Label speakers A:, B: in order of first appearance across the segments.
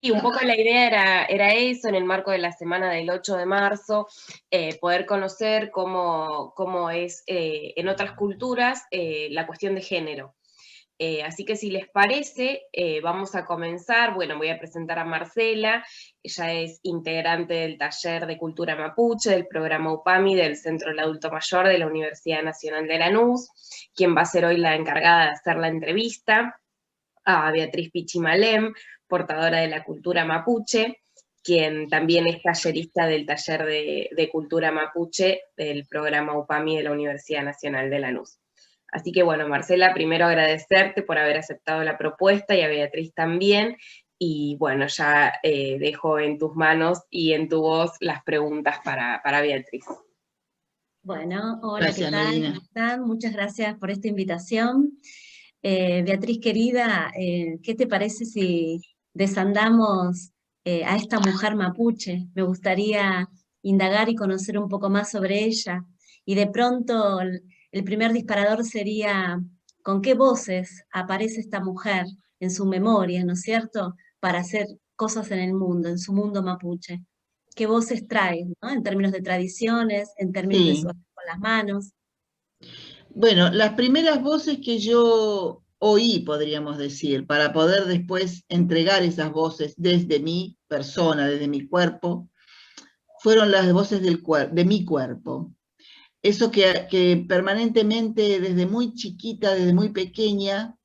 A: Y un poco la idea era eso, en el marco de la semana del 8 de marzo, poder conocer cómo es en otras culturas la cuestión de género. Así que si les parece, vamos a comenzar. Bueno, voy a presentar a Marcela, ella es integrante del taller de cultura mapuche, del programa UPAMI del Centro del Adulto Mayor de la Universidad Nacional de Lanús, quien va a ser hoy la encargada de hacer la entrevista, a Beatriz Pichimalem, portadora de la cultura mapuche, quien también es tallerista del taller de cultura mapuche del programa UPAMI de la Universidad Nacional de Lanús. Así que bueno, Marcela, primero agradecerte por haber aceptado la propuesta y a Beatriz también. Y bueno, ya dejo en tus manos y en tu voz las preguntas para Beatriz.
B: Bueno, hola, ¿qué
C: Gracias,
B: tal?
C: Medina.
B: ¿Cómo están? Muchas gracias por esta invitación. Beatriz querida, ¿qué te parece si desandamos a esta mujer mapuche? Me gustaría indagar y conocer un poco más sobre ella. Y de pronto el primer disparador sería, ¿con qué voces aparece esta mujer en su memoria, ¿no es cierto? Para hacer cosas en el mundo, en su mundo mapuche. ¿Qué voces trae, ¿no? En términos de tradiciones, en términos de su
C: Sí.
B: arte con las manos?
C: Bueno, las primeras voces que yo oí, podríamos decir, para poder después entregar esas voces desde mi persona, desde mi cuerpo, fueron las voces de mi cuerpo. Eso que permanentemente, desde muy chiquita, desde muy pequeña,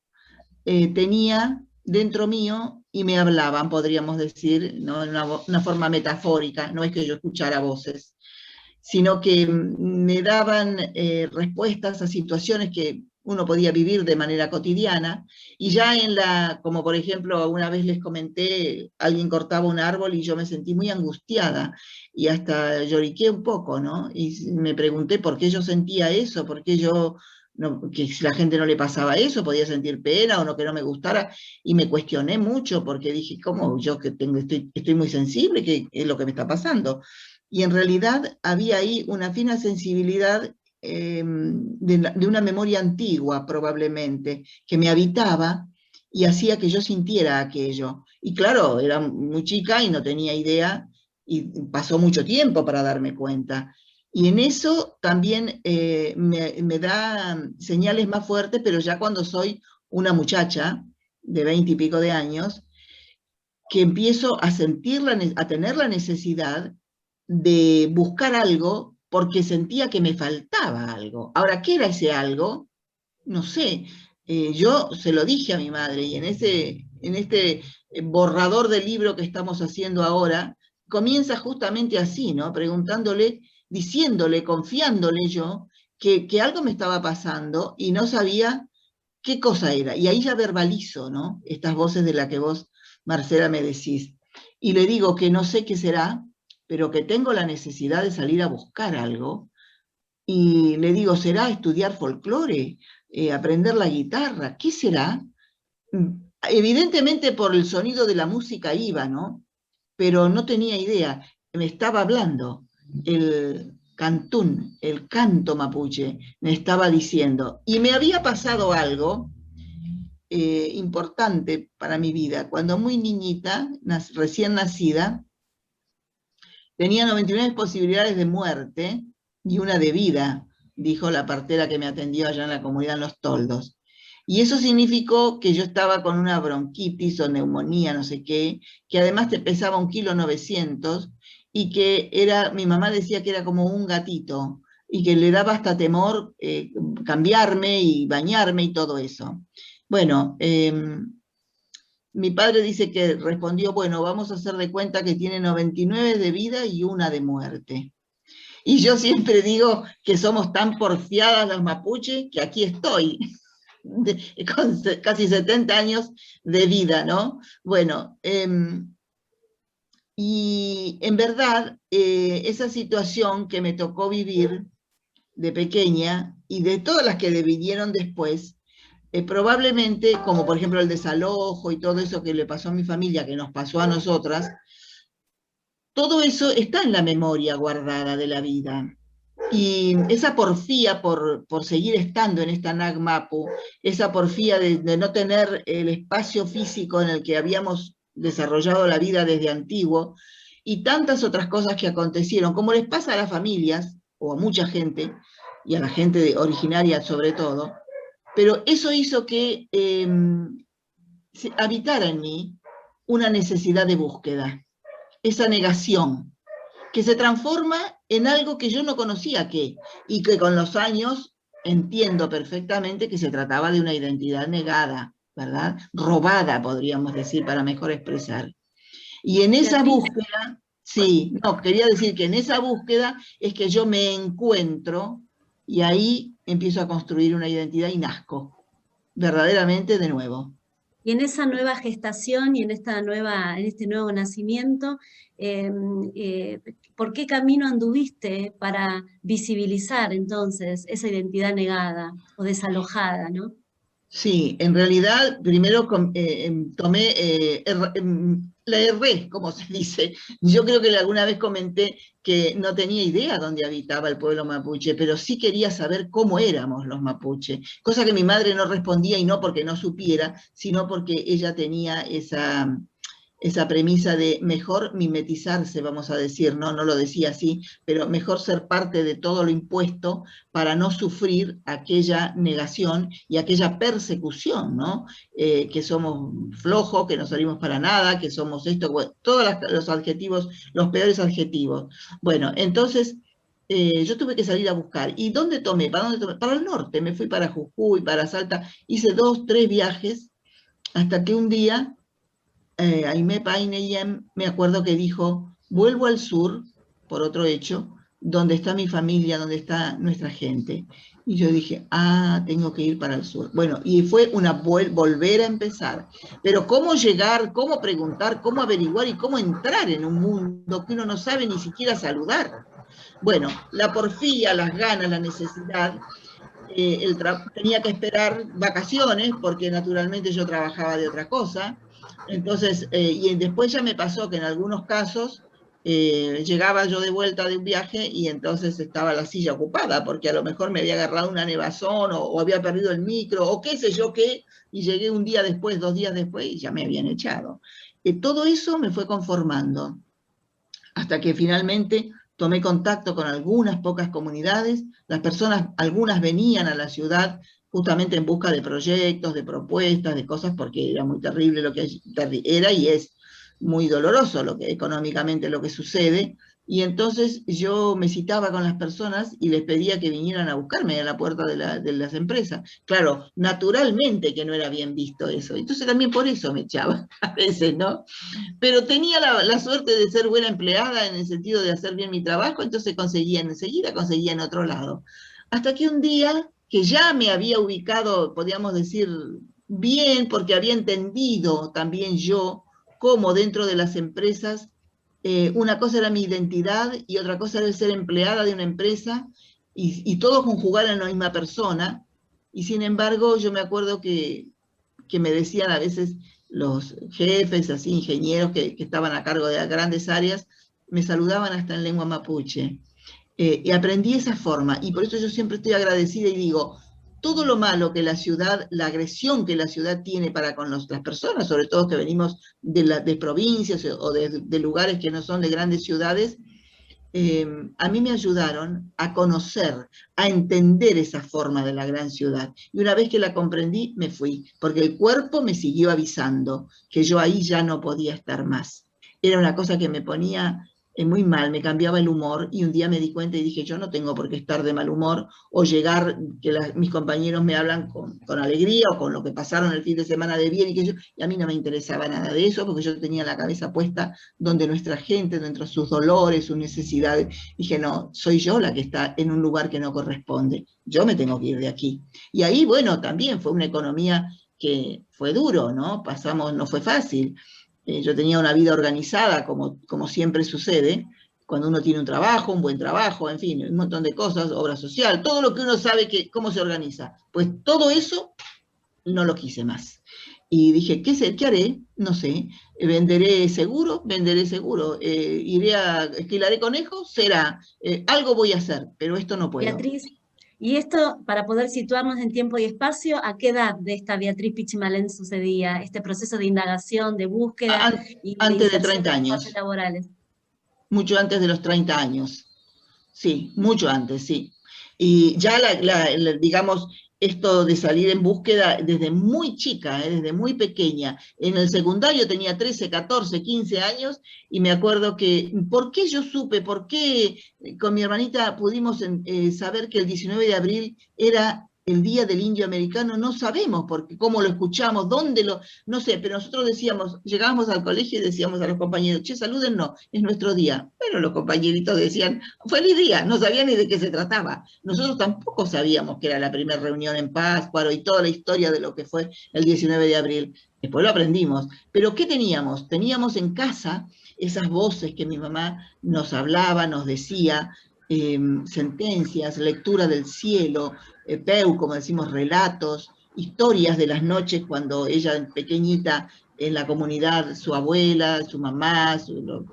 C: tenía dentro mío y me hablaban, podríamos decir, ¿no? En una forma metafórica, no es que yo escuchara voces, sino que me daban respuestas a situaciones que uno podía vivir de manera cotidiana, y ya como por ejemplo, una vez les comenté, alguien cortaba un árbol y yo me sentí muy angustiada, y hasta lloriqué un poco, ¿no? Y me pregunté por qué yo sentía eso, por qué yo, no, que si la gente no le pasaba eso, podía sentir pena o no, que no me gustara, y me cuestioné mucho, porque dije, ¿cómo yo que estoy muy sensible? ¿Qué es lo que me está pasando? Y en realidad había ahí una fina sensibilidad de una memoria antigua, probablemente, que me habitaba y hacía que yo sintiera aquello. Y claro, era muy chica y no tenía idea, y pasó mucho tiempo para darme cuenta. Y en eso también me da señales más fuertes, pero ya cuando soy una muchacha de 20 y pico de años, que empiezo a a tener la necesidad de buscar algo porque sentía que me faltaba algo. Ahora, ¿qué era ese algo? No sé. Yo se lo dije a mi madre, y en este borrador del libro que estamos haciendo ahora, comienza justamente así, ¿no? Preguntándole, diciéndole, confiándole yo, que algo me estaba pasando y no sabía qué cosa era. Y ahí ya verbalizo, ¿no? Estas voces de las que vos, Marcela, me decís. Y le digo que no sé qué será, pero que tengo la necesidad de salir a buscar algo. Y le digo, ¿será estudiar folclore? ¿Aprender la guitarra? ¿Qué será? Evidentemente por el sonido de la música iba, ¿no? Pero no tenía idea. Me estaba hablando el cantún, el canto mapuche, me estaba diciendo. Y me había pasado algo importante para mi vida. Cuando muy niñita, recién nacida, tenía 99 posibilidades de muerte y una de vida, dijo la partera que me atendió allá en la comunidad en Los Toldos. Y eso significó que yo estaba con una bronquitis o neumonía, no sé qué, que además te pesaba 1,9 kg, y que mi mamá decía que era como un gatito, y que le daba hasta temor cambiarme y bañarme y todo eso. Bueno, mi padre dice que respondió, bueno, vamos a hacer de cuenta que tiene 99 de vida y una de muerte. Y yo siempre digo que somos tan porfiadas las mapuches que aquí estoy, con casi 70 años de vida, ¿no? Bueno, y en verdad, esa situación que me tocó vivir de pequeña y de todas las que vinieron después, probablemente, como por ejemplo el desalojo y todo eso que le pasó a mi familia, que nos pasó a nosotras, todo eso está en la memoria guardada de la vida. Y esa porfía por seguir estando en esta Nagmapu, esa porfía de no tener el espacio físico en el que habíamos desarrollado la vida desde antiguo, y tantas otras cosas que acontecieron, como les pasa a las familias, o a mucha gente, y a la gente originaria sobre todo, pero eso hizo que habitara en mí una necesidad de búsqueda, esa negación, que se transforma en algo que yo no conocía y que con los años entiendo perfectamente que se trataba de una identidad negada, ¿verdad? Robada, podríamos decir, para mejor expresar. Y en esa búsqueda, sí, no, quería decir que en esa búsqueda es que yo me encuentro y ahí empiezo a construir una identidad y nazco, verdaderamente de nuevo.
B: Y en esa nueva gestación y en este nuevo nacimiento, ¿por qué camino anduviste para visibilizar entonces esa identidad negada o desalojada, ¿no?
C: Sí, en realidad primero la erré, como se dice. Yo creo que alguna vez comenté que no tenía idea dónde habitaba el pueblo mapuche, pero sí quería saber cómo éramos los mapuche, cosa que mi madre no respondía, y no porque no supiera, sino porque ella tenía esa premisa de mejor mimetizarse, vamos a decir, no lo decía así, pero mejor ser parte de todo lo impuesto para no sufrir aquella negación y aquella persecución, ¿no? Que somos flojos, que no salimos para nada, que somos esto, bueno, todos los adjetivos, los peores adjetivos. Bueno, entonces yo tuve que salir a buscar. ¿Y dónde tomé? ¿Para dónde tomé? Para el norte, me fui para Jujuy, para Salta, hice 2, 3 viajes, hasta que un día Aimé Paineyem, me acuerdo que dijo, vuelvo al sur, por otro hecho, donde está mi familia, donde está nuestra gente. Y yo dije, tengo que ir para el sur. Bueno, y fue volver a empezar. Pero cómo llegar, cómo preguntar, cómo averiguar y cómo entrar en un mundo que uno no sabe ni siquiera saludar. Bueno, la porfía, las ganas, la necesidad, tenía que esperar vacaciones, porque naturalmente yo trabajaba de otra cosa. Entonces, y después ya me pasó que en algunos casos llegaba yo de vuelta de un viaje y entonces estaba la silla ocupada, porque a lo mejor me había agarrado una nevazón o había perdido el micro o qué sé yo qué, y llegué un día después, 2 días después y ya me habían echado. Todo eso me fue conformando hasta que finalmente tomé contacto con algunas pocas comunidades. Las personas, algunas venían a la ciudad justamente en busca de proyectos, de propuestas, de cosas, porque era muy terrible lo que era y es muy doloroso económicamente lo que sucede. Y entonces yo me citaba con las personas y les pedía que vinieran a buscarme a la puerta de las empresas. Claro, naturalmente que no era bien visto eso. Entonces también por eso me echaba a veces, ¿no? Pero tenía la suerte de ser buena empleada en el sentido de hacer bien mi trabajo, entonces enseguida conseguía en otro lado. Hasta que un día, que ya me había ubicado, podríamos decir, bien, porque había entendido también yo cómo dentro de las empresas, una cosa era mi identidad y otra cosa era el ser empleada de una empresa, y todo conjugar en la misma persona, y sin embargo yo me acuerdo que me decían a veces los jefes, así, ingenieros que estaban a cargo de grandes áreas, me saludaban hasta en lengua mapuche. Y aprendí esa forma, y por eso yo siempre estoy agradecida y digo, todo lo malo que la ciudad, la agresión que la ciudad tiene para con las personas, sobre todo que venimos de provincias o de lugares que no son de grandes ciudades, a mí me ayudaron a conocer, a entender esa forma de la gran ciudad. Y una vez que la comprendí, me fui, porque el cuerpo me siguió avisando que yo ahí ya no podía estar más. Era una cosa que me ponía muy mal, me cambiaba el humor, y un día me di cuenta y dije, yo no tengo por qué estar de mal humor o llegar, que mis compañeros me hablan con alegría o con lo que pasaron el fin de semana de bien, y a mí no me interesaba nada de eso, porque yo tenía la cabeza puesta donde nuestra gente, dentro de sus dolores, sus necesidades. Dije, no, soy yo la que está en un lugar que no corresponde, yo me tengo que ir de aquí. Y ahí, bueno, también fue una economía que fue duro, ¿no? No fue fácil. Yo tenía una vida organizada, como siempre sucede, cuando uno tiene un trabajo, un buen trabajo, en fin, un montón de cosas, obra social, todo lo que uno sabe cómo se organiza. Pues todo eso no lo quise más. Y dije, ¿qué haré? No sé, venderé seguro, esquilaré conejos, será, algo voy a hacer, pero esto no puedo.
B: Beatriz, Y esto, para poder situarnos en tiempo y espacio, ¿a qué edad de esta Beatriz Pichimalén sucedía este proceso de indagación, de búsqueda y de
C: Antes de
B: inserción
C: 30
B: en
C: años,
B: espacios laborales?
C: mucho antes de los 30 años. Sí, mucho antes, sí. Y ya, digamos, esto de salir en búsqueda desde muy chica, desde muy pequeña. En el secundario tenía 13, 14, 15 años y me acuerdo que, ¿por qué yo supe? ¿Por qué con mi hermanita pudimos saber que el 19 de abril era el Día del Indio Americano? No sabemos porque cómo lo escuchamos, dónde lo, no sé, pero nosotros decíamos, llegábamos al colegio y decíamos a los compañeros, che, saluden, no, es nuestro día. Pero los compañeritos decían, feliz día, no sabían ni de qué se trataba. Nosotros tampoco sabíamos que era la primera reunión en Pátzcuaro y toda la historia de lo que fue el 19 de abril. Después lo aprendimos. Pero ¿qué teníamos? Teníamos en casa esas voces que mi mamá nos hablaba, nos decía, sentencias, lectura del cielo, peu, como decimos, relatos, historias de las noches cuando ella pequeñita en la comunidad, su abuela, su mamá,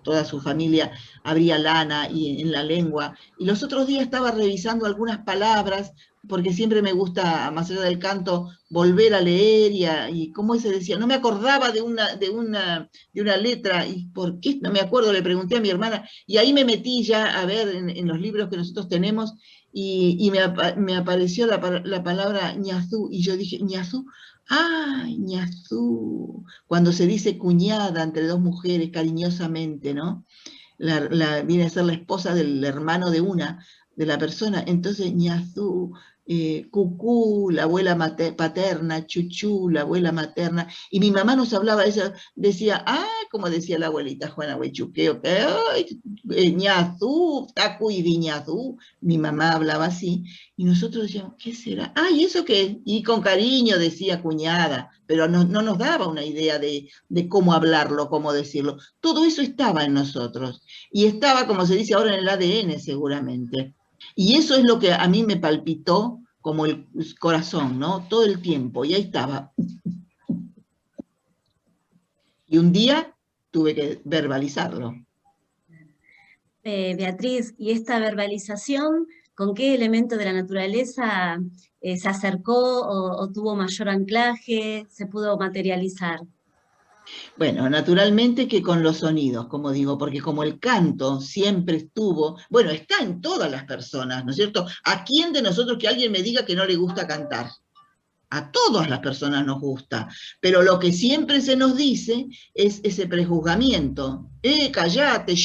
C: toda su familia abría lana y en la lengua. Y los otros días estaba revisando algunas palabras, porque siempre me gusta, más allá del canto, volver a leer y cómo se decía, no me acordaba de una letra, y por qué, no me acuerdo, le pregunté a mi hermana, y ahí me metí ya a ver en los libros que nosotros tenemos, y me apareció la palabra ñazú, y yo dije, ñazú, ¡ay, ñazú! Cuando se dice cuñada entre dos mujeres cariñosamente, ¿no? Viene a ser la esposa del hermano de la persona, entonces ñazú, cucú, la abuela paterna, chuchú, la abuela materna, y mi mamá nos hablaba, ella decía, como decía la abuelita Juana Huechuqueo, ñazú, tacu y viñazú, mi mamá hablaba así, y nosotros decíamos, ¿qué será? ¿Y eso qué? Y con cariño decía cuñada, pero no nos daba una idea de cómo hablarlo, cómo decirlo. Todo eso estaba en nosotros, y estaba, como se dice ahora, en el ADN seguramente. Y eso es lo que a mí me palpitó como el corazón, ¿no? Todo el tiempo, y ahí estaba. Y un día tuve que verbalizarlo.
B: Beatriz, ¿y esta verbalización con qué elemento de la naturaleza se acercó o tuvo mayor anclaje, se pudo materializar?
C: Bueno, naturalmente que con los sonidos, como digo, porque como el canto siempre estuvo, bueno, está en todas las personas, ¿no es cierto? ¿A quién de nosotros que alguien me diga que no le gusta cantar? A todas las personas nos gusta, pero lo que siempre se nos dice es ese prejuzgamiento. Callate,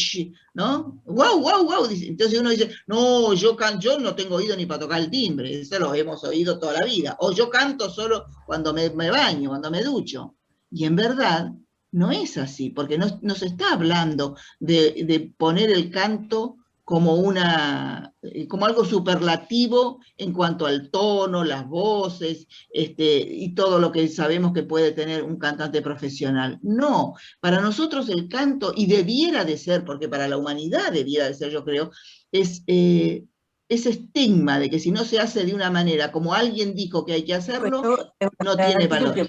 C: ¿no? Guau, guau, guau. Entonces uno dice, no, yo no tengo oído ni para tocar el timbre, eso lo hemos oído toda la vida. O yo canto solo cuando me baño, cuando me ducho. Y en verdad no es así, porque no se está hablando de poner el canto como algo superlativo en cuanto al tono, las voces, y todo lo que sabemos que puede tener un cantante profesional. No, para nosotros el canto, y debiera de ser, porque para la humanidad debiera de ser, yo creo, es ese estigma de que si no se hace de una manera como alguien dijo que hay que hacerlo, no tiene valor.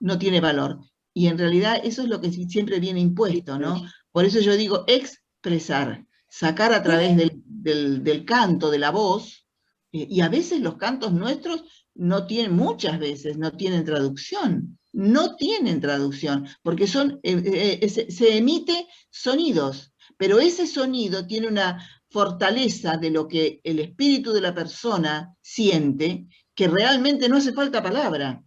C: No tiene valor. Y en realidad eso es lo que siempre viene impuesto, ¿no? Por eso yo digo expresar, sacar a través del canto, de la voz, y a veces los cantos nuestros no tienen, muchas veces no tienen traducción, porque se emite sonidos, pero ese sonido tiene una fortaleza de lo que el espíritu de la persona siente, que realmente no hace falta palabra.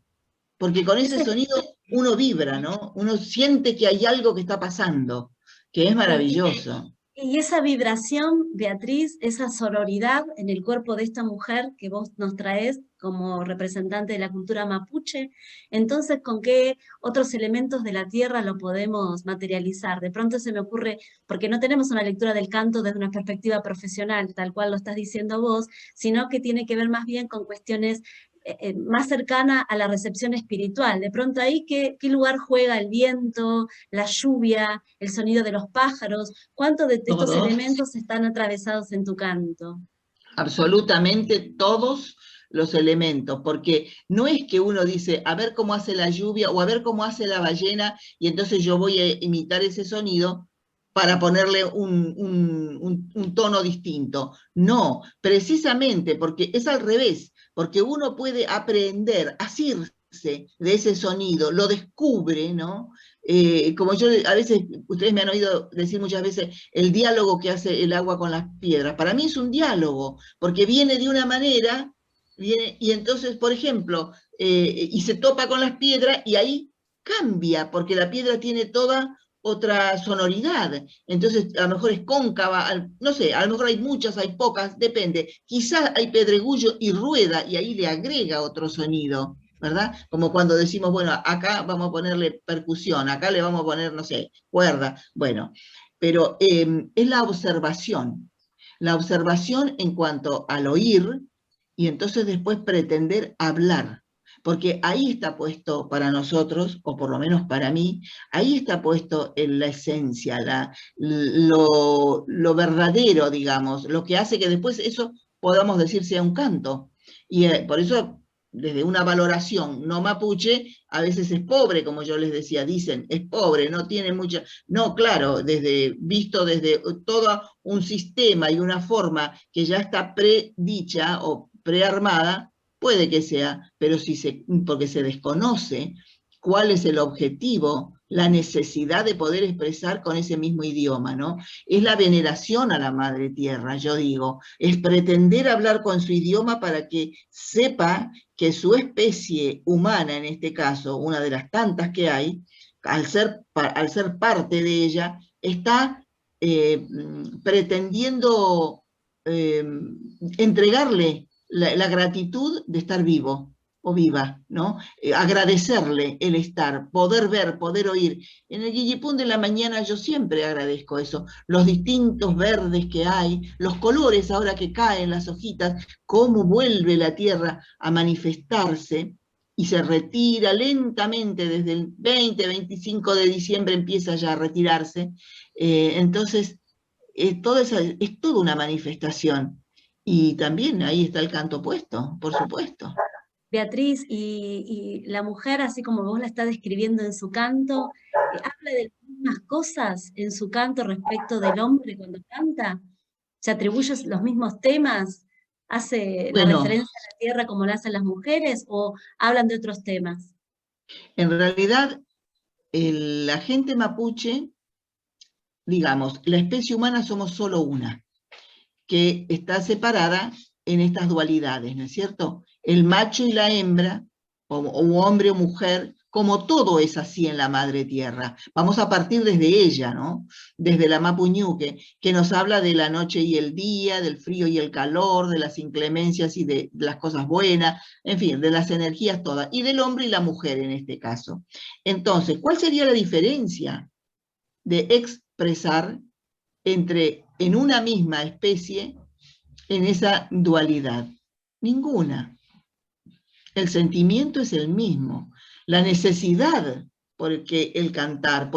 C: Porque con ese sonido uno vibra, ¿no? Uno siente que hay algo que está pasando, que es maravilloso.
B: Y esa vibración, Beatriz, esa sororidad en el cuerpo de esta mujer que vos nos traes como representante de la cultura mapuche, entonces, ¿con qué otros elementos de la tierra lo podemos materializar? De pronto se me ocurre, porque no tenemos una lectura del canto desde una perspectiva profesional, tal cual lo estás diciendo vos, sino que tiene que ver más bien con cuestiones más cercana a la recepción espiritual. De pronto ahí, ¿qué lugar juega el viento, la lluvia, el sonido de los pájaros? ¿Cuántos de estos elementos están atravesados en tu canto?
C: Absolutamente todos los elementos, porque no es que uno dice, a ver cómo hace la lluvia o a ver cómo hace la ballena, y entonces yo voy a imitar ese sonido para ponerle un tono distinto. No, precisamente porque es al revés, porque uno puede aprender, asirse de ese sonido, lo descubre, ¿no? Como yo a veces, ustedes me han oído decir muchas veces, el diálogo que hace el agua con las piedras. Para mí es un diálogo, porque viene de una manera, y entonces, por ejemplo, y se topa con las piedras y ahí cambia, porque la piedra tiene toda otra sonoridad. Entonces, a lo mejor es cóncava, no sé, a lo mejor hay muchas, hay pocas, depende. Quizás hay pedregullo y rueda, y ahí le agrega otro sonido, ¿verdad? Como cuando decimos, bueno, acá vamos a ponerle percusión, acá le vamos a poner, no sé, cuerda. Bueno, pero es la observación en cuanto al oír, y entonces después pretender hablar. Porque ahí está puesto para nosotros, o por lo menos para mí, ahí está puesto en la esencia, lo verdadero, digamos, lo que hace que después eso podamos decir sea un canto. Y por eso, desde una valoración no mapuche, a veces es pobre, como yo les decía, dicen, es pobre, no tiene mucha... No, claro, visto desde todo un sistema y una forma que ya está predicha o prearmada, puede que sea, pero porque se desconoce cuál es el objetivo, la necesidad de poder expresar con ese mismo idioma, ¿no? Es la veneración a la Madre Tierra, yo digo, es pretender hablar con su idioma para que sepa que su especie humana, en este caso, una de las tantas que hay, al ser parte de ella, está pretendiendo entregarle la gratitud de estar vivo o viva, ¿no? Agradecerle el estar, poder ver, poder oír. En el Guillepún de la mañana yo siempre agradezco eso, los distintos verdes que hay, los colores ahora que caen las hojitas, cómo vuelve la tierra a manifestarse y se retira lentamente desde el 20-25 de diciembre empieza ya a retirarse. Entonces, es toda una manifestación. Y también ahí está el canto puesto, por supuesto.
B: Beatriz, y la mujer, así como vos la estás describiendo en su canto, ¿habla de las mismas cosas en su canto respecto del hombre cuando canta? ¿Se atribuye los mismos temas? ¿Hace la
C: Bueno,
B: referencia a la tierra como la hacen las mujeres o hablan de otros temas?
C: en realidad, la gente mapuche, digamos, la especie humana somos solo una, que está separada en estas dualidades, ¿no es cierto? El macho y la hembra, o hombre o mujer, como todo es así en la Madre Tierra. Vamos a partir desde ella, ¿no? Desde la Mapuñuque, que nos habla de la noche y el día, del frío y el calor, de las inclemencias y de las cosas buenas, en fin, de las energías todas, y del hombre y la mujer en este caso. Entonces, ¿cuál sería la diferencia de expresar en una misma especie en esa dualidad? Ninguna. El sentimiento es el mismo. La necesidad por el cantar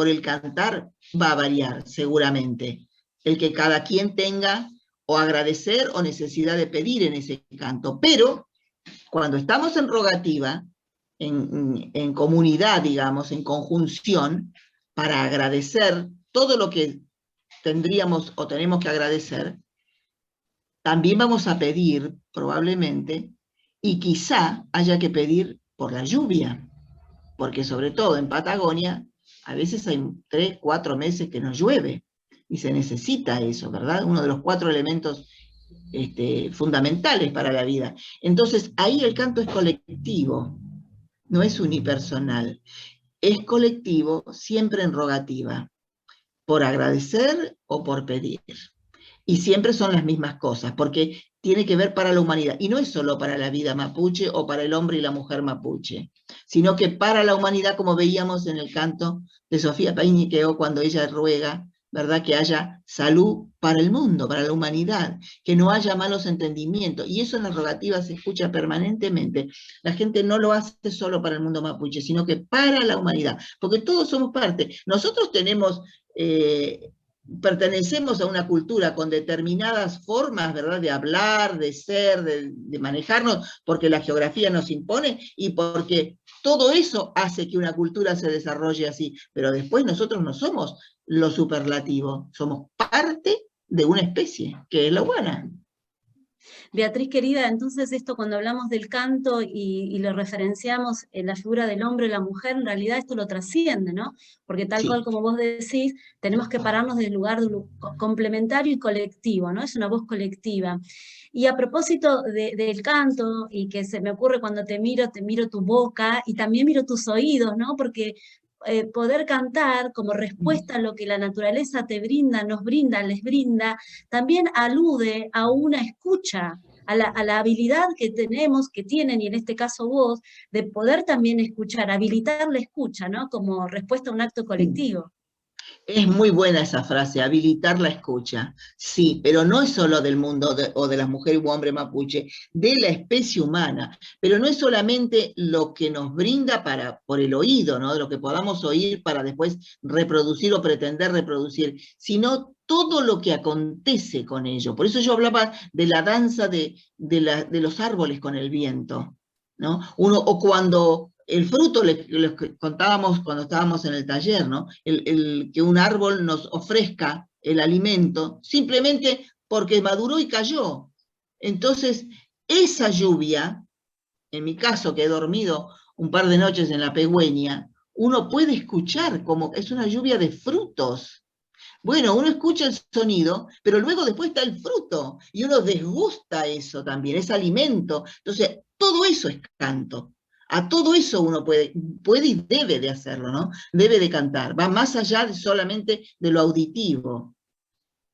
C: va a variar seguramente. El que cada quien tenga o agradecer o necesidad de pedir en ese canto. Pero cuando estamos en rogativa, en comunidad, digamos, en conjunción, para agradecer todo lo que tendríamos o tenemos que agradecer, también vamos a pedir, probablemente, y quizá haya que pedir por la lluvia, porque sobre todo en Patagonia, a veces hay 3, 4 meses que no llueve, y se necesita eso, ¿verdad? Uno de los 4 elementos fundamentales para la vida. Entonces, ahí el canto es colectivo, no es unipersonal, es colectivo, siempre en rogativa, por agradecer o por pedir. Y siempre son las mismas cosas, porque tiene que ver para la humanidad. Y no es solo para la vida mapuche o para el hombre y la mujer mapuche, sino que para la humanidad, como veíamos en el canto de Sofía Painiqueo, cuando ella ruega, ¿verdad?, que haya salud para el mundo, para la humanidad, que no haya malos entendimientos. Y eso en la rogativa se escucha permanentemente. La gente no lo hace solo para el mundo mapuche, sino que para la humanidad, porque todos somos parte. Nosotros tenemos... pertenecemos a una cultura con determinadas formas, ¿verdad?, de hablar, de ser, de manejarnos, porque la geografía nos impone y porque todo eso hace que una cultura se desarrolle así. Pero después nosotros no somos lo superlativo, somos parte de una especie, que es la humana.
B: Beatriz querida, entonces esto cuando hablamos del canto y lo referenciamos en la figura del hombre y la mujer, en realidad esto lo trasciende, ¿no? Porque tal cual como vos decís, tenemos que pararnos del lugar complementario y colectivo, ¿no? Es una voz colectiva. Y a propósito del canto, y que se me ocurre cuando te miro tu boca y también miro tus oídos, ¿no? Porque poder cantar como respuesta a lo que la naturaleza te brinda, nos brinda, les brinda, también alude a una escucha, a la habilidad que tenemos, que tienen, y en este caso vos, de poder también escuchar, habilitar la escucha, ¿no? Como respuesta a un acto colectivo.
C: Es muy buena esa frase, habilitar la escucha. Sí, pero no es solo del mundo o de las mujeres u hombres mapuche, de la especie humana. Pero no es solamente lo que nos brinda por el oído, ¿no? De lo que podamos oír para después reproducir o pretender reproducir, sino todo lo que acontece con ello. Por eso yo hablaba de la danza de los árboles con el viento, ¿no? O cuando el fruto, les contábamos cuando estábamos en el taller, ¿no? Que un árbol nos ofrezca el alimento simplemente porque maduró y cayó. Entonces, esa lluvia, en mi caso que he dormido un par de noches en la Pegüeña, uno puede escuchar como es una lluvia de frutos. Bueno, uno escucha el sonido, pero luego después está el fruto, y uno desgusta eso también, es alimento. Entonces, todo eso es canto. A todo eso uno puede y debe de hacerlo, ¿no? Debe de cantar. Va más allá solamente de lo auditivo.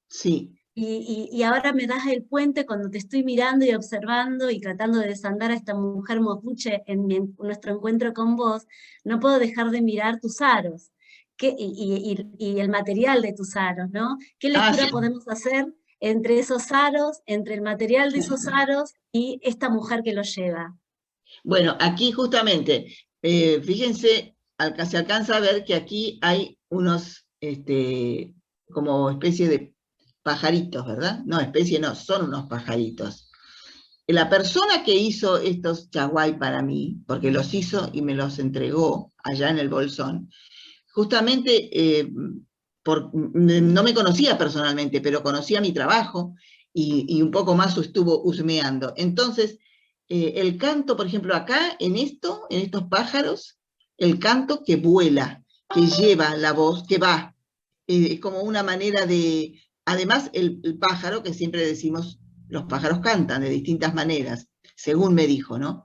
C: Sí.
B: Y ahora me das el puente cuando te estoy mirando y observando y tratando de desandar a esta mujer mapuche en nuestro encuentro con vos, no puedo dejar de mirar tus aros y el material de tus aros, ¿no? ¿Qué lectura
C: Sí.
B: podemos hacer entre esos aros, entre el material de esos aros y esta mujer que los lleva?
C: Bueno, aquí justamente, fíjense, se alcanza a ver que aquí hay unos, como especie de pajaritos, ¿verdad? No, especie no, son unos pajaritos. La persona que hizo estos chaguay para mí, porque los hizo y me los entregó allá en el Bolsón, justamente no me conocía personalmente, pero conocía mi trabajo y un poco más estuvo husmeando. Entonces, el canto, por ejemplo, acá, en estos pájaros, el canto que vuela, que lleva la voz, que va, es como una manera de... Además, el pájaro, que siempre decimos, los pájaros cantan de distintas maneras, según me dijo, ¿no?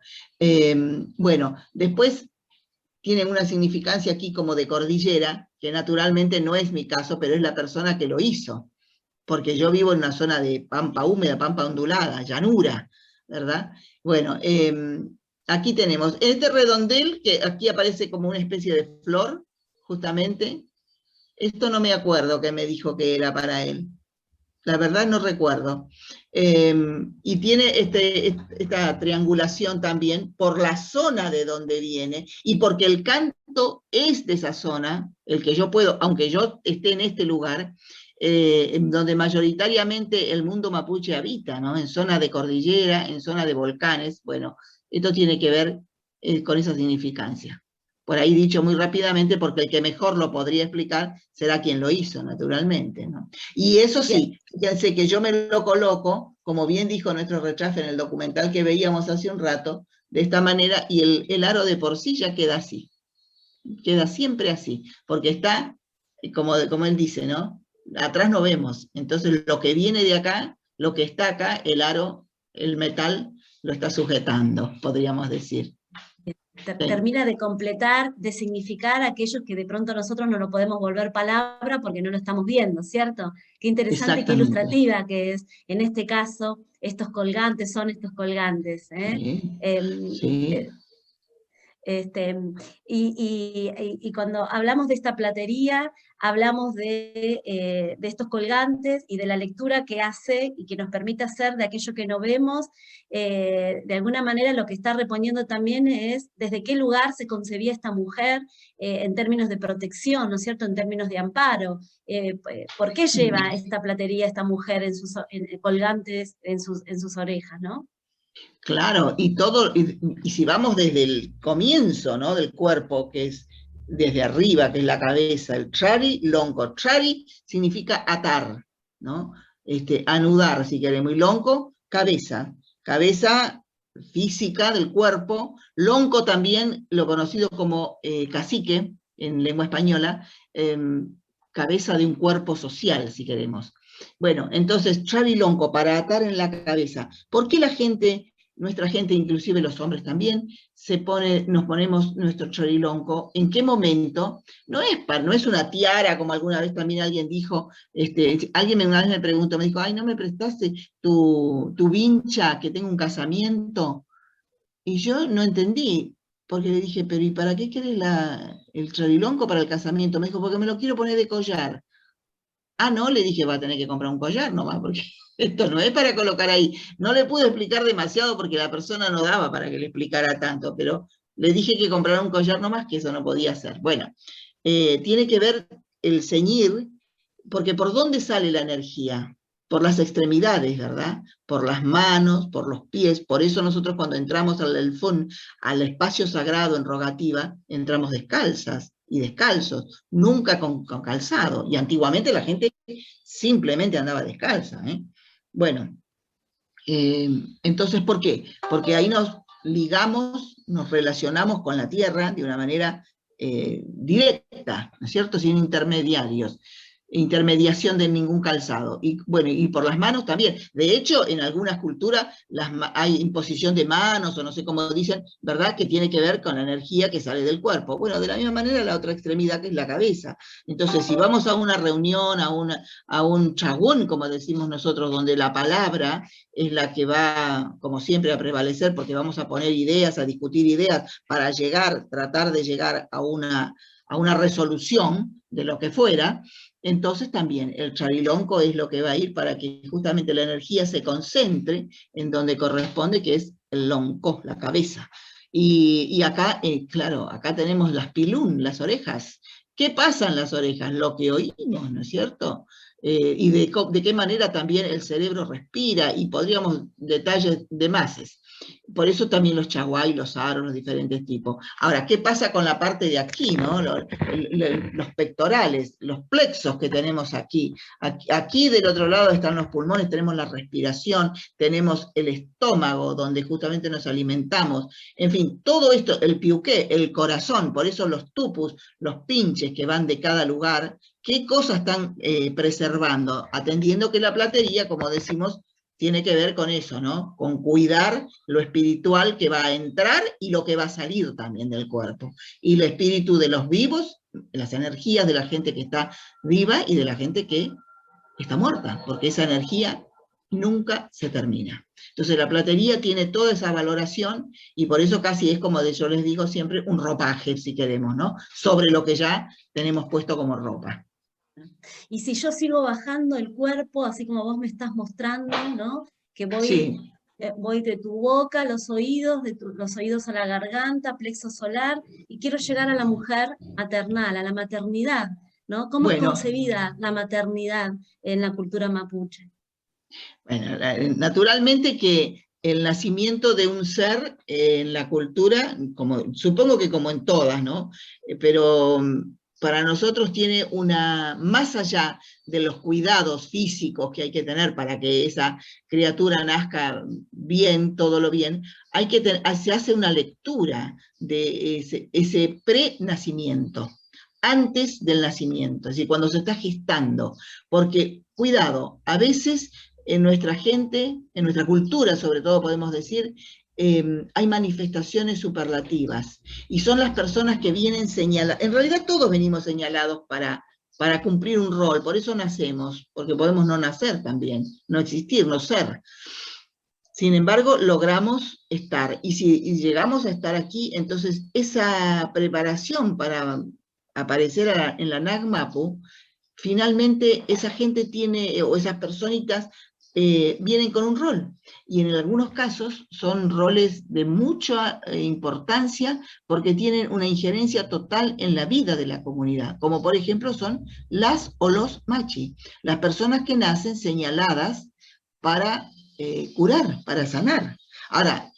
C: Bueno, después tienen una significancia aquí como de cordillera, que naturalmente no es mi caso, pero es la persona que lo hizo, porque yo vivo en una zona de pampa húmeda, pampa ondulada, llanura, ¿verdad? Bueno, aquí tenemos este redondel, que aquí aparece como una especie de flor, justamente. Esto no me acuerdo que me dijo que era para él. La verdad no recuerdo. Y tiene esta triangulación también por la zona de donde viene y porque el canto es de esa zona, el que yo puedo, aunque yo esté en este lugar, donde mayoritariamente el mundo mapuche habita, ¿no? En zona de cordillera, en zona de volcanes. Bueno, esto tiene que ver con esa significancia. Por ahí dicho muy rápidamente, porque el que mejor lo podría explicar será quien lo hizo, naturalmente, ¿no? Y eso sí, fíjense que yo me lo coloco, como bien dijo nuestro retrafe en el documental que veíamos hace un rato, de esta manera, y el aro de por sí ya queda así. Queda siempre así, porque está, como él dice, ¿no? Atrás no vemos. Entonces lo que viene de acá, lo que está acá, el aro, el metal, lo está sujetando, podríamos decir.
B: Termina de completar, de significar aquello que de pronto nosotros no lo podemos volver palabra porque no lo estamos viendo, ¿cierto? Qué interesante, qué ilustrativa que es, en este caso, estos colgantes son estos colgantes.
C: Sí, sí.
B: Y cuando hablamos de esta platería, hablamos de estos colgantes y de la lectura que hace y que nos permite hacer de aquello que no vemos. De alguna manera lo que está reponiendo también es desde qué lugar se concebía esta mujer en términos de protección, ¿no es cierto?, en términos de amparo. ¿Por qué lleva esta platería esta mujer en sus colgantes en sus orejas, ¿no?
C: Claro, y si vamos desde el comienzo, ¿no?, del cuerpo, que es desde arriba, que es la cabeza, el chari lonco. Chari significa atar, ¿no? Anudar, si queremos, y lonco, cabeza. Cabeza física del cuerpo. Lonco también, lo conocido como cacique, en lengua española, cabeza de un cuerpo social, si queremos. Bueno, entonces, charilonco, para atar en la cabeza. ¿Por qué la gente, nuestra gente, inclusive los hombres también, nos ponemos nuestro charilonco? ¿En qué momento? No es una tiara, como alguna vez también alguien dijo, alguien una vez me preguntó, me dijo, ay, ¿no me prestaste tu vincha, que tengo un casamiento? Y yo no entendí, porque le dije, pero ¿y para qué querés el charilonco para el casamiento? Me dijo, porque me lo quiero poner de collar. Ah, no, le dije, va a tener que comprar un collar nomás, porque esto no es para colocar ahí. No le pude explicar demasiado porque la persona no daba para que le explicara tanto, pero le dije que comprara un collar nomás, que eso no podía ser. Bueno, tiene que ver el ceñir, porque ¿por dónde sale la energía? Por las extremidades, ¿verdad? Por las manos, por los pies. Por eso nosotros cuando entramos al espacio sagrado en rogativa, entramos descalzas y descalzos, nunca con calzado. Y antiguamente la gente simplemente andaba descalza. Bueno, entonces, ¿por qué? Porque ahí nos ligamos, nos relacionamos con la tierra de una manera directa, ¿no es cierto? Sin intermediación de ningún calzado. Y bueno, y por las manos también. De hecho, en algunas culturas hay imposición de manos, o no sé cómo dicen, ¿verdad? Que tiene que ver con la energía que sale del cuerpo. Bueno, de la misma manera la otra extremidad, que es la cabeza. Entonces, si vamos a una reunión, a un chagún, como decimos nosotros, donde la palabra es la que va, como siempre, a prevalecer, porque vamos a poner ideas, a discutir ideas, para tratar de llegar a una resolución de lo que fuera. Entonces también el charilonco es lo que va a ir para que justamente la energía se concentre en donde corresponde, que es el lonco, la cabeza. Y acá, claro, acá tenemos las pilún, las orejas. ¿Qué pasa en las orejas? Lo que oímos, ¿no es cierto? Y de qué manera también el cerebro respira, y podríamos detalles de mases. Por eso también los chaguay, los aros, los diferentes tipos. Ahora, ¿qué pasa con la parte de aquí, ¿no? Los pectorales, los plexos que tenemos aquí. Aquí del otro lado están los pulmones, tenemos la respiración, tenemos el estómago, donde justamente nos alimentamos. En fin, todo esto, el piuqué, el corazón, por eso los tupus, los pinches que van de cada lugar. ¿Qué cosas están preservando? Atendiendo que la platería, como decimos, tiene que ver con eso, ¿no? Con cuidar lo espiritual que va a entrar y lo que va a salir también del cuerpo. Y el espíritu de los vivos, las energías de la gente que está viva y de la gente que está muerta, porque esa energía nunca se termina. Entonces la platería tiene toda esa valoración, y por eso casi es como yo les digo siempre, un ropaje, si queremos, ¿no? Sobre lo que ya tenemos puesto como ropa.
B: Y si yo sigo bajando el cuerpo, así como vos me estás mostrando, ¿no? Que
C: Sí.
B: voy de tu boca a los oídos, los oídos a la garganta, plexo solar, y quiero llegar a la mujer maternal, a la maternidad, ¿no? ¿Cómo es
C: Bueno,
B: concebida la maternidad en la cultura mapuche?
C: bueno, naturalmente que el nacimiento de un ser en la cultura, supongo que como en todas, ¿no? Pero para nosotros tiene más allá de los cuidados físicos que hay que tener para que esa criatura nazca bien, todo lo bien, se hace una lectura de ese pre-nacimiento, antes del nacimiento, es decir, cuando se está gestando, porque, cuidado, a veces en nuestra gente, en nuestra cultura sobre todo podemos decir, hay manifestaciones superlativas, y son las personas que vienen señaladas. En realidad todos venimos señalados para cumplir un rol, por eso nacemos, porque podemos no nacer también, no existir, no ser. Sin embargo, logramos estar, y si llegamos a estar aquí, entonces esa preparación para aparecer en la Nagmapu, finalmente esa gente tiene, o esas personitas, vienen con un rol, y en algunos casos son roles de mucha importancia, porque tienen una injerencia total en la vida de la comunidad, como por ejemplo son las o los machi, las personas que nacen señaladas para curar, para sanar. Ahora,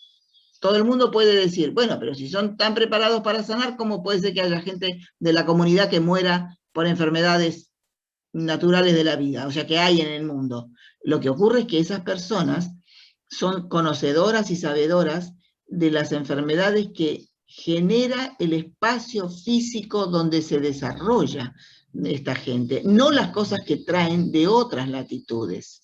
C: todo el mundo puede decir, bueno, pero si son tan preparados para sanar, ¿cómo puede ser que haya gente de la comunidad que muera por enfermedades naturales de la vida? O sea, que hay en el mundo. Lo que ocurre es que esas personas son conocedoras y sabedoras de las enfermedades que genera el espacio físico donde se desarrolla esta gente, no las cosas que traen de otras latitudes.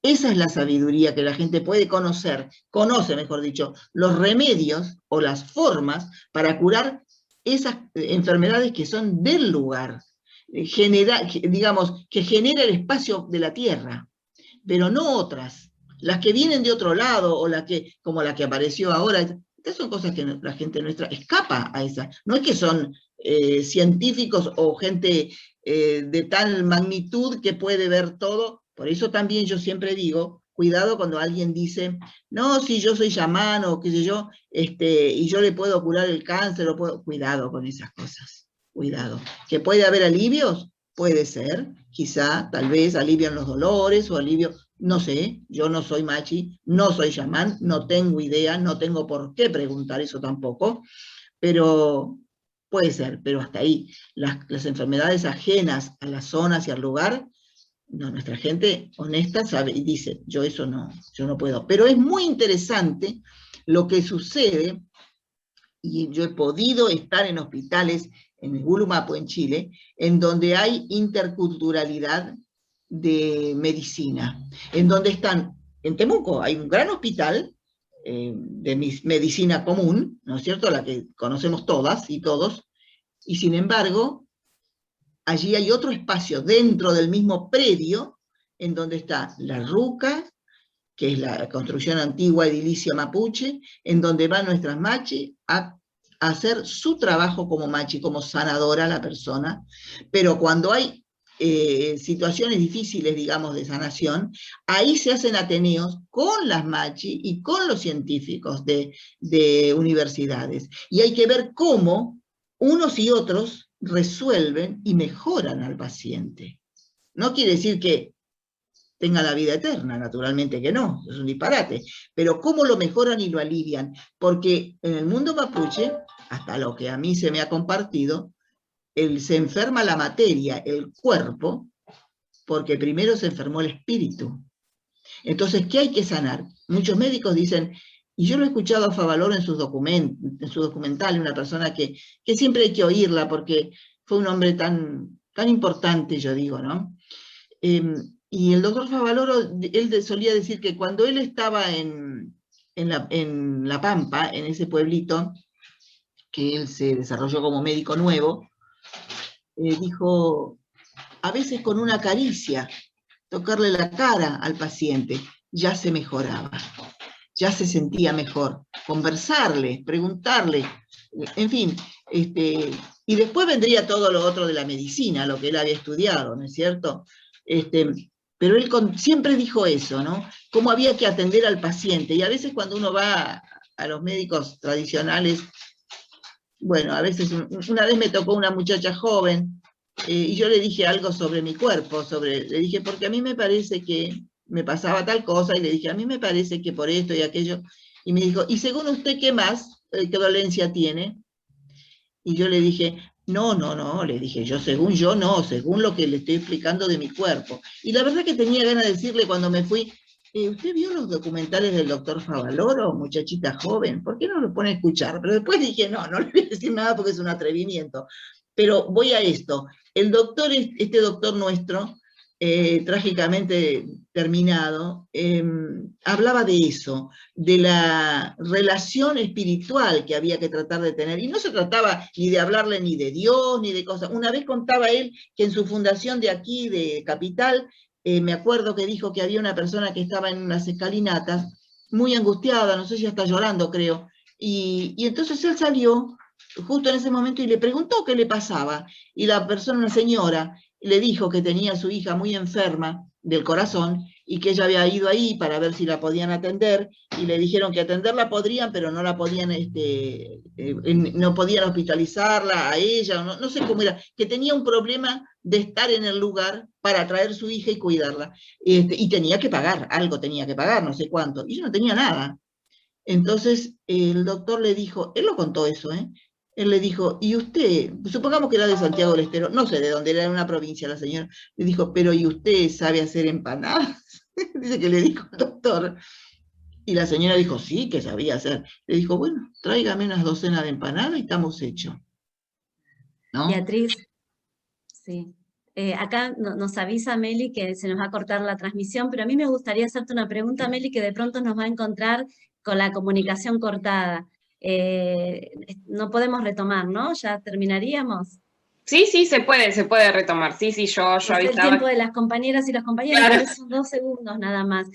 C: Esa es la sabiduría que la gente puede conocer, conoce, mejor dicho, los remedios o las formas para curar esas enfermedades que son del lugar, digamos, que genera el espacio de la tierra, pero no otras. Las que vienen de otro lado, o como la que apareció ahora, estas son cosas que la gente nuestra escapa a esas. No es que son científicos o gente de tal magnitud que puede ver todo. Por eso también yo siempre digo, cuidado cuando alguien dice, no, si yo soy chamán o qué sé yo, y yo le puedo curar el cáncer, cuidado con esas cosas, cuidado. ¿Que puede haber alivios? Puede ser, quizá, tal vez alivian los dolores o alivio, no sé, yo no soy machi, no soy chamán, no tengo idea, no tengo por qué preguntar eso tampoco, pero puede ser, pero hasta ahí. Las enfermedades ajenas a las zonas y al lugar, no, nuestra gente honesta sabe y dice, yo eso no, yo no puedo. Pero es muy interesante lo que sucede, y yo he podido estar en hospitales en el Gulumapo, en Chile, en donde hay interculturalidad de medicina, en donde están, en Temuco hay un gran hospital de medicina común, ¿no es cierto?, la que conocemos todas y todos, y sin embargo, allí hay otro espacio dentro del mismo predio, en donde está la Ruca, que es la construcción antigua edilicia mapuche, en donde van nuestras machi a hacer su trabajo como machi, como sanadora la persona, pero cuando hay situaciones difíciles, digamos, de sanación, ahí se hacen ateneos con las machi y con los científicos de universidades. Y hay que ver cómo unos y otros resuelven y mejoran al paciente. No quiere decir que tenga la vida eterna, naturalmente que no, es un disparate, pero cómo lo mejoran y lo alivian, porque en el mundo mapuche, hasta lo que a mí se me ha compartido, se enferma la materia, el cuerpo, porque primero se enfermó el espíritu. Entonces, ¿qué hay que sanar? Muchos médicos dicen, y yo lo he escuchado a Favaloro en su documental, una persona que siempre hay que oírla, porque fue un hombre tan importante, yo digo, ¿no? Y el doctor Favaloro, él solía decir que cuando él estaba en La Pampa, en ese pueblito, que él se desarrolló como médico nuevo, dijo, a veces con una caricia, tocarle la cara al paciente, ya se mejoraba, ya se sentía mejor. Conversarle, preguntarle, en fin, y después vendría todo lo otro de la medicina, lo que él había estudiado, ¿no es cierto? Pero él siempre dijo eso, ¿no? Cómo había que atender al paciente. Y a veces cuando uno va a los médicos tradicionales, bueno, a veces una vez me tocó una muchacha joven, y yo le dije algo sobre mi cuerpo, le dije, porque a mí me parece que me pasaba tal cosa, y le dije, a mí me parece que por esto y aquello, y me dijo, ¿y según usted qué más, qué dolencia tiene? Y yo le dije, no, le dije, según lo que le estoy explicando de mi cuerpo. Y la verdad que tenía ganas de decirle cuando me fui, ¿usted vio los documentales del doctor Favaloro, muchachita joven? ¿Por qué no lo pone a escuchar? Pero después dije, no le voy a decir nada porque es un atrevimiento. Pero voy a esto. El doctor, este doctor nuestro, trágicamente terminado, hablaba de eso, de la relación espiritual que había que tratar de tener, y no se trataba ni de hablarle ni de Dios, ni de cosas. Una vez contaba él que en su fundación de aquí, de Capital, me acuerdo que dijo que había una persona que estaba en unas escalinatas, muy angustiada, no sé si hasta llorando, creo, y entonces él salió justo en ese momento y le preguntó qué le pasaba, y la persona, una señora, le dijo que tenía a su hija muy enferma del corazón y que ella había ido ahí para ver si la podían atender, y le dijeron que atenderla podrían, pero no la podían, no podían hospitalizarla a ella, no sé cómo era, que tenía un problema de estar en el lugar para traer a su hija y cuidarla, y tenía que pagar, algo tenía que pagar, no sé cuánto, y yo no tenía nada. Entonces el doctor le dijo, él lo contó eso, ¿eh? Él le dijo, y usted, supongamos que era de Santiago del Estero, no sé de dónde era, una provincia la señora, le dijo, pero ¿y usted sabe hacer empanadas? Dice que le dijo el doctor. Y la señora dijo, sí, que sabía hacer. Le dijo, bueno, tráigame unas docenas de empanadas y estamos hechos, ¿no?
B: Beatriz, sí. Acá nos avisa Meli que se nos va a cortar la transmisión, pero a mí me gustaría hacerte una pregunta, Meli, que de pronto nos va a encontrar con la comunicación cortada. No podemos retomar, ¿no? ¿Ya terminaríamos?
A: Sí, sí, se puede retomar. Sí, sí, yo
B: No sé el
A: avisaba.
B: tiempo de las compañeras y los compañeros,
A: Claro.
B: tal vez son 2 segundos nada más.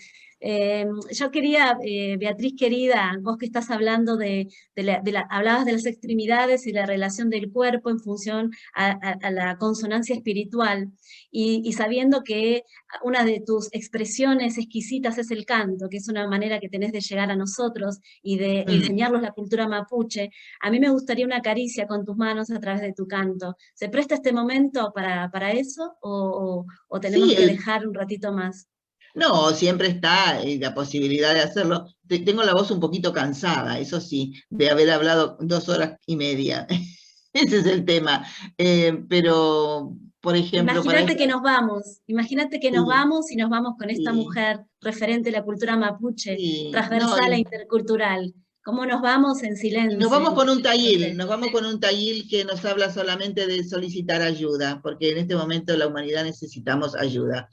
B: Yo quería, Beatriz querida, vos que estás hablando hablabas de las extremidades y la relación del cuerpo en función a la consonancia espiritual, y sabiendo que una de tus expresiones exquisitas es el canto, que es una manera que tenés de llegar a nosotros y de enseñarnos la cultura mapuche, a mí me gustaría una caricia con tus manos a través de tu canto. ¿Se presta este momento para eso o tenemos
C: Sí,
B: que dejar un ratito más?
C: no, siempre está la posibilidad de hacerlo. Tengo la voz un poquito cansada, eso sí, de haber hablado 2 horas y media. Ese es el tema. Pero, por ejemplo, para
B: Imagínate
C: esto,
B: que nos vamos, imagínate que nos
C: sí,
B: vamos y nos vamos con esta
C: sí,
B: mujer referente de la cultura mapuche,
C: sí, no,
B: transversal e intercultural. ¿Cómo nos vamos en
C: y nos
B: silencio,
C: vamos
B: en
C: con un tayil,
B: silencio?
C: nos vamos con un tayil que nos habla solamente de solicitar ayuda, porque en este momento la humanidad necesitamos ayuda.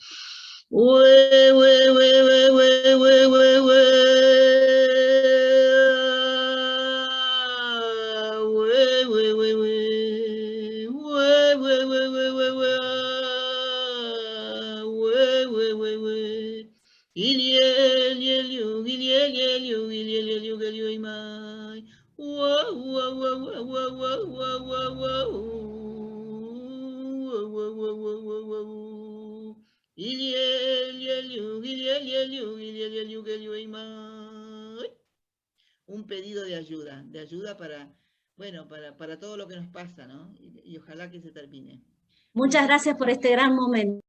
C: Ue, ue, ue, ue, ue, ue, ue, ue. Ue, ue, ue, ue. Ue, ue, ue, ue, ue, ue. Ue, ue, ue, ue. Iliel, yeliu, iliel, yeliu, iliel, yeliu, yeliu, imai. Wow, wow, wow, wow, wow, wow, wow, wow. Wow, wow, wow, wow, wow, wow. Iliel, yeliu, iliel, yeliu, iliel, yeliu, yeliu, imai. Un pedido de ayuda para, bueno, para todo lo que nos pasa, ¿no? Y ojalá que se termine.
B: Muchas
C: Muchísimas
B: gracias por este gran momento.